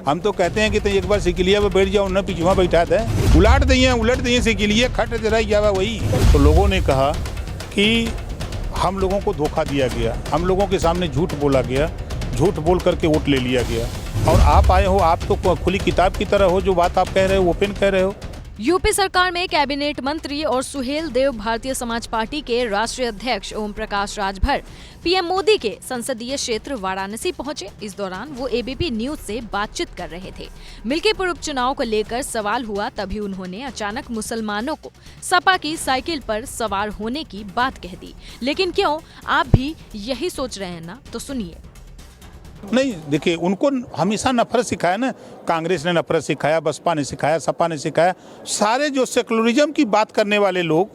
हम तो कहते हैं कि तो एक बार सिकिलिया पे बैठ जाओ, न पिछुआ बैठा दे, उलट दिए सिकिलिया खट रह जावा वही। तो लोगों ने कहा कि हम लोगों को धोखा दिया गया, हम लोगों के सामने झूठ बोला गया, झूठ बोल करके वोट ले लिया गया। और आप आए हो, आप तो खुली किताब की तरह हो, जो बात आप कह रहे हो ओपन कह रहे हो। यूपी सरकार में कैबिनेट मंत्री और सुहेल देव भारतीय समाज पार्टी के राष्ट्रीय अध्यक्ष ओम प्रकाश राजभर पीएम मोदी के संसदीय क्षेत्र वाराणसी पहुंचे। इस दौरान वो एबीपी न्यूज से बातचीत कर रहे थे। मिल्कीपुर उपचुनाव को लेकर सवाल हुआ, तभी उन्होंने अचानक मुसलमानों को सपा की साइकिल पर सवार होने की बात कह दी। लेकिन क्यों, आप भी यही सोच रहे हैं ना? तो सुनिए। नहीं, देखिए, उनको हमेशा नफरत सिखाया ना, कांग्रेस ने नफरत सिखाया, बसपा ने सिखाया, सपा ने सिखाया। सारे जो सेकुलरिज्म की बात करने वाले लोग,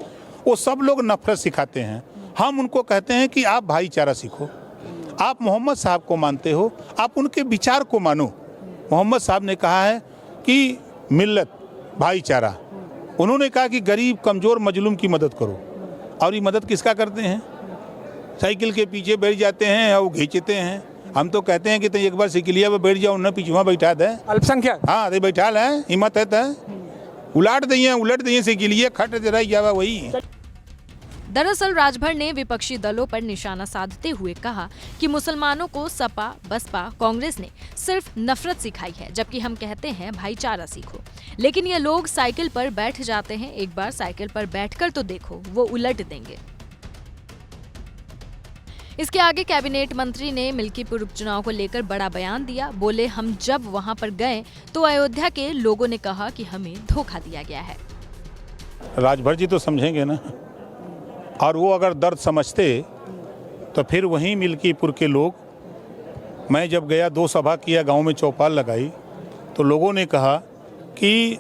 वो सब लोग नफरत सिखाते हैं। हम उनको कहते हैं कि आप भाईचारा सीखो, आप मोहम्मद साहब को मानते हो, आप उनके विचार को मानो। मोहम्मद साहब ने कहा है कि मिल्लत भाईचारा, उन्होंने कहा कि गरीब कमज़ोर मजलूम की मदद करो। और ये मदद किसका करते हैं? साइकिल के पीछे बैठ जाते हैं और खींचते हैं। हम तो कहते हैं कि तो एक बार सिकिलिया पे बैठ जाओ, न पिछुआ बैठा दे, अल्पसंख्यक। हाँ, तो बैठा है, हिम्मत है तो उलट दिए सिकिलिया खट रह जावा वही। दरअसल राजभर ने विपक्षी दलों पर निशाना साधते हुए कहा कि मुसलमानों को सपा, बसपा, कांग्रेस ने सिर्फ नफरत सिखाई है, जबकि हम कहते हैं भाईचारा सीखो। लेकिन ये लोग साइकिल पर बैठ जाते हैं, एक बार साइकिल पर बैठकर तो देखो, वो उलट देंगे। इसके आगे कैबिनेट मंत्री ने मिल्कीपुर उपचुनाव को लेकर बड़ा बयान दिया। बोले, हम जब वहां पर गए तो अयोध्या के लोगों ने कहा कि हमें धोखा दिया गया है। राजभर जी तो समझेंगे ना, और वो अगर दर्द समझते तो फिर वहीं मिल्कीपुर के लोग, मैं जब गया 2 सभा किया, गांव में चौपाल लगाई, तो लोगों ने कहा कि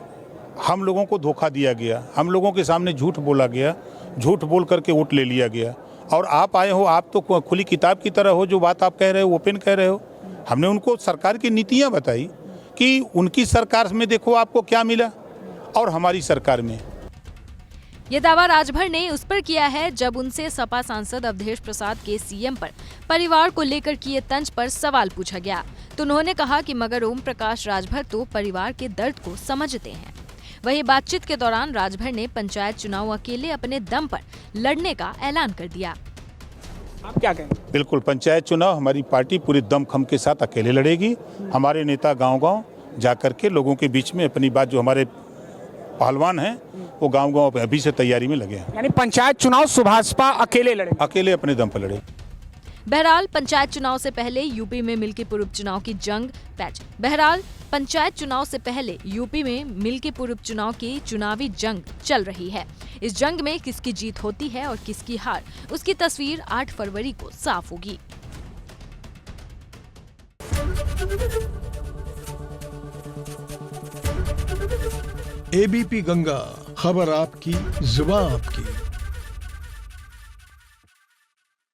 हम लोगों को धोखा दिया गया, हम लोगों के सामने झूठ बोला गया, झूठ बोल करके वोट ले लिया गया। और आप आए हो, आप तो खुली किताब की तरह हो, जो बात आप कह रहे हो ओपन कह रहे हो। हमने उनको सरकार की नीतियां बताई कि उनकी सरकार में देखो आपको क्या मिला और हमारी सरकार में। ये दावा राजभर ने उस पर किया है जब उनसे सपा सांसद अवधेश प्रसाद के सीएम पर परिवार को लेकर किए तंज पर सवाल पूछा गया, तो उन्होंने कहा कि मगर ओम प्रकाश राजभर तो परिवार के दर्द को समझते हैं। वहीं बातचीत के दौरान राजभर ने पंचायत चुनाव अकेले अपने दम पर लड़ने का ऐलान कर दिया। आप क्या कहेंगे? बिल्कुल, पंचायत चुनाव हमारी पार्टी पूरी दमखम के साथ अकेले लड़ेगी। हमारे नेता गांव-गांव जाकर के लोगों के बीच में अपनी बात, जो हमारे पहलवान हैं वो गांव-गांव अभी से तैयारी में लगे हैं। यानी पंचायत चुनाव सुभाषपा अकेले लड़े, अकेले अपने दम पर लड़े। बहरहाल पंचायत चुनाव से पहले यूपी में मिल्कीपुर उपचुनाव की जंग चुनावी जंग चल रही है। इस जंग में किसकी जीत होती है और किसकी हार, उसकी तस्वीर 8 फरवरी को साफ होगी। एबीपी गंगा, खबर आपकी, जुबान आपकी।